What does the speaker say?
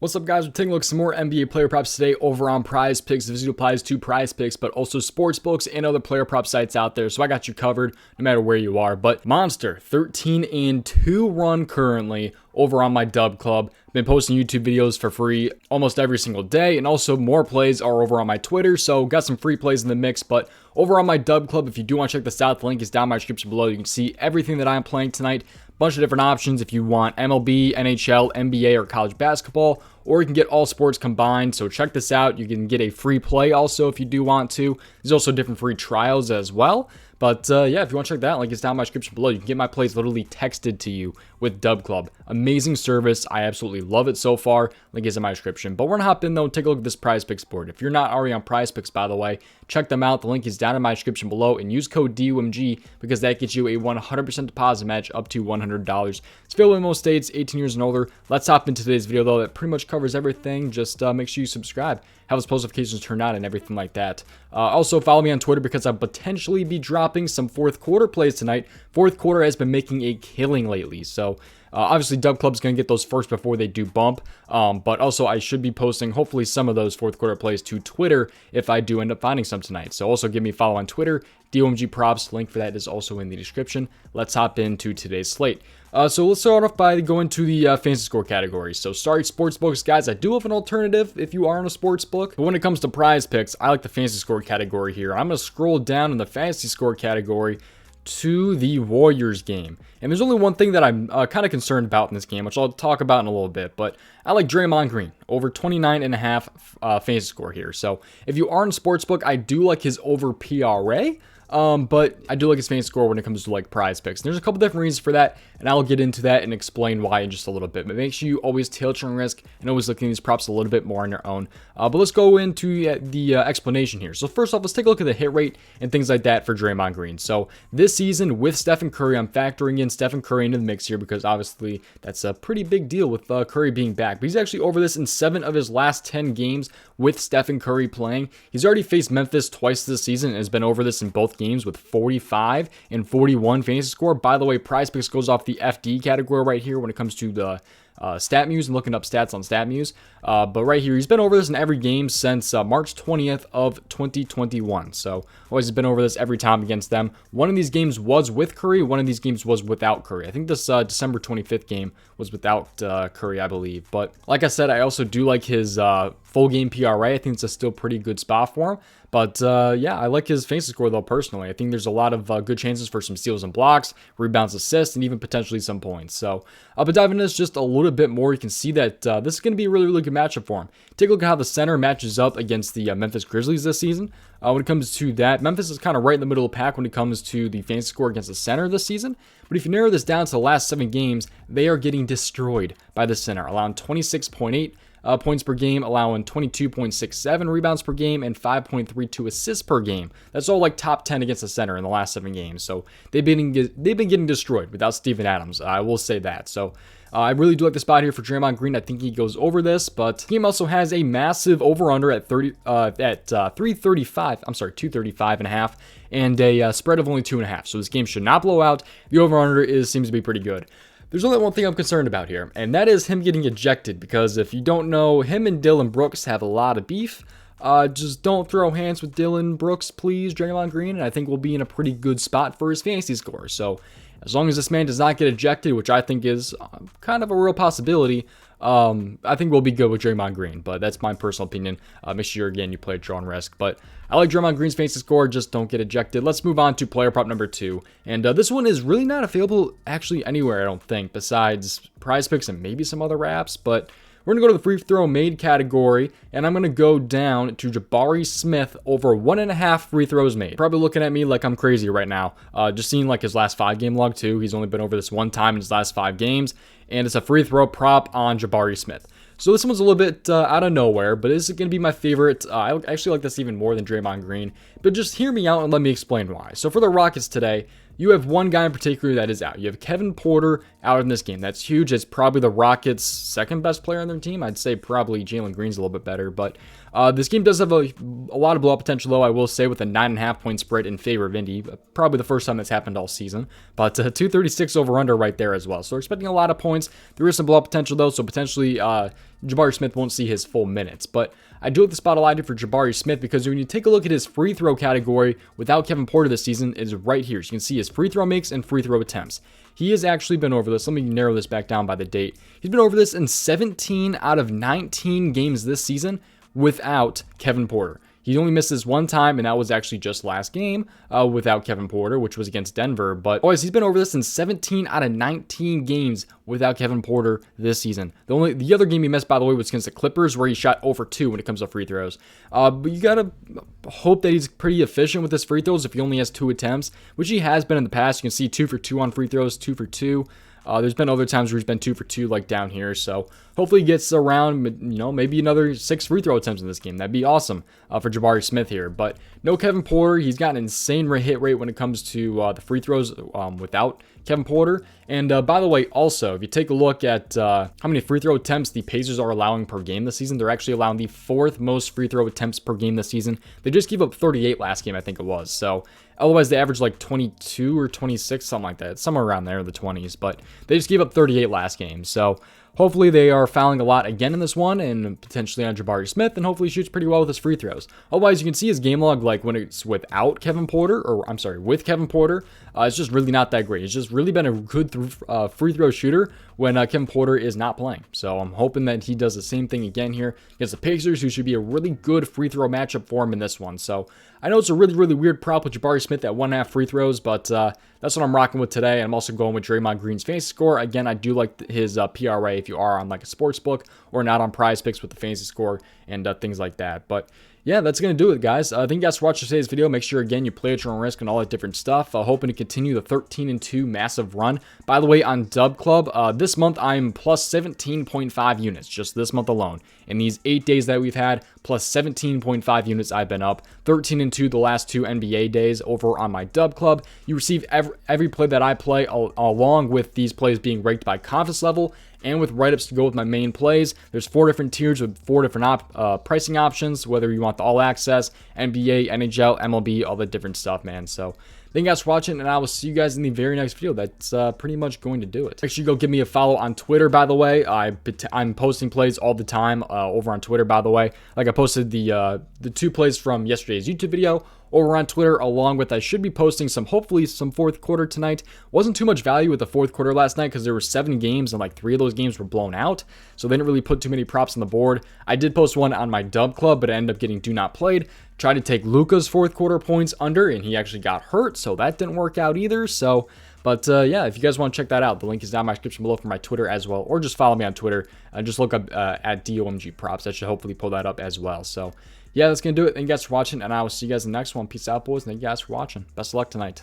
What's up, guys? We're taking a look at some more NBA player props today over on PrizePicks. This video applies to PrizePicks, but also sportsbooks and other player prop sites out there. So I got you covered no matter where you are. But monster 13-2 run currently over on my Dub Club. Been posting YouTube videos for free almost every single day, and also more plays are over on my Twitter, so got some free plays in the mix. But over on my Dub Club, if you do want to check this out, the link is down in my description below. You can see everything that I'm playing tonight. Bunch of different options if you want MLB, NHL, NBA, or college basketball, or you can get all sports combined. So check this out. You can get a free play also if you do want to. There's also different free trials as well. But yeah, if you want to check that, link is down in my description below. You can get my plays literally texted to you with Dub Club. Amazing service. I absolutely love it so far. Link is in my description. But we're going to hop in though and take a look at this PrizePicks board. If you're not already on PrizePicks, by the way, check them out. The link is down in my description below, and use code DOMG because that gets you a 100% deposit match up to $100. It's available in most states, 18 years and older. Let's hop into today's video though. That pretty much covers everything. Just make sure you subscribe, have those post notifications turned on, and everything like that. Also follow me on Twitter because I'll potentially be dropping some fourth quarter plays tonight. Fourth quarter has been making a killing lately, so obviously Dub Club's going to get those first before they do bump, but also I should be posting hopefully some of those fourth quarter plays to Twitter if I do end up finding some tonight. So also give me a follow on Twitter, DOMG Props, link for that is also in the description. Let's hop into today's slate. So let's start off by going to the fantasy score category. So sorry, sportsbooks guys, I do have an alternative if you are in a sports book, but when it comes to PrizePicks, I like the fantasy score category here. I'm going to scroll down in the fantasy score category to the Warriors game. And there's only one thing that I'm kind of concerned about in this game, which I'll talk about in a little bit, but I like Draymond Green over 29.5 fantasy score here. So if you are in a sportsbook, I do like his over PRA. But I do like his fantasy score when it comes to like PrizePicks. And there's a couple different reasons for that, and I'll get into that and explain why in just a little bit. But make sure you always tail turn risk and always look at these props a little bit more on your own. But let's go into the explanation here. So first off, let's take a look at the hit rate and things like that for Draymond Green. So this season with Stephen Curry, I'm factoring in Stephen Curry into the mix here because obviously that's a pretty big deal with Curry being back. But he's actually over this in 7 of his last 10 games with Stephen Curry playing. He's already faced Memphis twice this season and has been over this in both games with 45 and 41 fantasy score. By the way, PrizePicks goes off the FD category right here when it comes to the Statmuse and looking up stats on Statmuse. But right here, he's been over this in every game since March 20th of 2021. So always been over this every time against them. One of these games was with Curry. One of these games was without Curry. I think this December 25th game was without Curry, I believe. But like I said, I also do like his full game PRA. I think it's a still pretty good spot for him. But yeah, I like his fantasy score though personally. I think there's a lot of good chances for some steals and blocks, rebounds, assists, and even potentially some points. So but diving into this just a little bit more, you can see that this is going to be a really, really good matchup for him. Take a look at how the center matches up against the Memphis Grizzlies this season. When it comes to that, Memphis is kind of right in the middle of the pack when it comes to the fantasy score against the center this season. But if you narrow this down to the last 7 games, they are getting destroyed by the center, allowing 26.8 points per game, allowing 22.67 rebounds per game, and 5.32 assists per game. That's all like top 10 against the center in the last 7 games. So they've been getting destroyed without Steven Adams. I will say that. So I really do like the spot here for Draymond Green. I think he goes over this, but the game also has a massive over/under at 235 and a half, and a spread of only 2.5. So this game should not blow out. The over/under seems to be pretty good. There's only one thing I'm concerned about here, and that is him getting ejected, because if you don't know, him and Dylan Brooks have a lot of beef. Just don't throw hands with Dylan Brooks, please, Draymond Green, and I think we'll be in a pretty good spot for his fantasy score. So as long as this man does not get ejected, which I think is kind of a real possibility, I think we'll be good with Draymond Green, but that's my personal opinion. Make sure, again, you play at your own risk. But I like Draymond Green's fantasy score, just don't get ejected. Let's move on to player prop number 2. And this one is really not available actually anywhere, I don't think, besides PrizePicks and maybe some other apps. But we're going to go to the free throw made category, and I'm going to go down to Jabari Smith over 1.5 free throws made. Probably looking at me like I'm crazy right now. Just seeing like his last 5 game log too. He's only been over this one time in his last 5 games, and it's a free throw prop on Jabari Smith. So this one's a little bit out of nowhere, but this is going to be my favorite. I actually like this even more than Draymond Green, but just hear me out and let me explain why. So for the Rockets today, you have one guy in particular that is out. You have Kevin Porter out in this game. That's huge. It's probably the Rockets' second best player on their team. I'd say probably Jalen Green's a little bit better, but this game does have a lot of blowout potential, though, I will say, with a 9.5 point spread in favor of Indy. Probably the first time that's happened all season, but 236 over under right there as well. So we're expecting a lot of points. There is some blowout potential, though, so potentially Jabari Smith won't see his full minutes. But I do like the spot I did for Jabari Smith because when you take a look at his free throw category without Kevin Porter this season is right here. So you can see his free throw makes and free throw attempts. He has actually been over this. Let me narrow this back down by the date. He's been over this in 17 out of 19 games this season without Kevin Porter. He only missed this one time, and that was actually just last game without Kevin Porter, which was against Denver. But boys, he's been over this in 17 out of 19 games without Kevin Porter this season. The other game he missed, by the way, was against the Clippers, where he shot 0 for 2 when it comes to free throws. But you gotta hope that he's pretty efficient with his free throws if he only has 2 attempts, which he has been in the past. You can see 2 for 2 on free throws, 2 for 2. There's been other times where he's been 2 for 2, like down here. So hopefully he gets around, maybe another 6 free throw attempts in this game. That'd be awesome for Jabari Smith here. But no Kevin Porter. He's got an insane hit rate when it comes to the free throws without Kevin Porter. And by the way, also, if you take a look at how many free throw attempts the Pacers are allowing per game this season, they're actually allowing the 4th most free throw attempts per game this season. They just gave up 38 last game, I think it was. So otherwise, they average like 22 or 26, something like that. Somewhere around there in the 20s. But they just gave up 38 last game. So hopefully they are fouling a lot again in this one and potentially on Jabari Smith, and hopefully he shoots pretty well with his free throws. Otherwise, you can see his game log, like when it's without Kevin Porter, or I'm sorry, with Kevin Porter, it's just really not that great. It's just really been a good free throw shooter when Kevin Porter is not playing. So I'm hoping that he does the same thing again here against the Pacers, who should be a really good free throw matchup for him in this one. So I know it's a really, really weird prop with Jabari Smith at 1.5 free throws, but that's what I'm rocking with today. I'm also going with Draymond Green's fantasy score. Again, I do like his PRA if you are on like a sports book or not on prize picks with the fantasy score and things like that. But yeah, that's going to do it, guys. Thank you guys for watching today's video. Make sure, again, you play at your own risk and all that different stuff. Hoping to continue the 13-2 massive run. By the way, on Dub Club, this month I'm plus 17.5 units, just this month alone. In these 8 days that we've had, plus 17.5 units I've been up. 13-2 the last 2 NBA days over on my Dub Club. You receive every play that I play, along with these plays being ranked by confidence level and with write-ups to go with my main plays. There's 4 different tiers with 4 different pricing options, whether you want the all access, NBA, NHL, MLB, all the different stuff, man. So thank you guys for watching, and I will see you guys in the very next video. That's pretty much going to do it. Make sure you go give me a follow on Twitter, by the way. I'm posting plays all the time over on Twitter, by the way. Like I posted the 2 plays from yesterday's YouTube video over on Twitter, along with I should be posting hopefully some fourth quarter tonight. Wasn't too much value with the fourth quarter last night because there were 7 games and like 3 of those games were blown out, so they didn't really put too many props on the board. I did post one on my Dub Club, but it ended up getting do not played. Tried to take Luka's fourth quarter points under, and he actually got hurt, so that didn't work out either. So, but yeah, if you guys want to check that out, the link is down in my description below for my Twitter as well, or just follow me on Twitter and just look up at DOMG props. That should hopefully pull that up as well. So yeah, that's gonna do it. Thank you guys for watching, and I will see you guys in the next one. Peace out, boys, and thank you guys for watching. Best of luck tonight.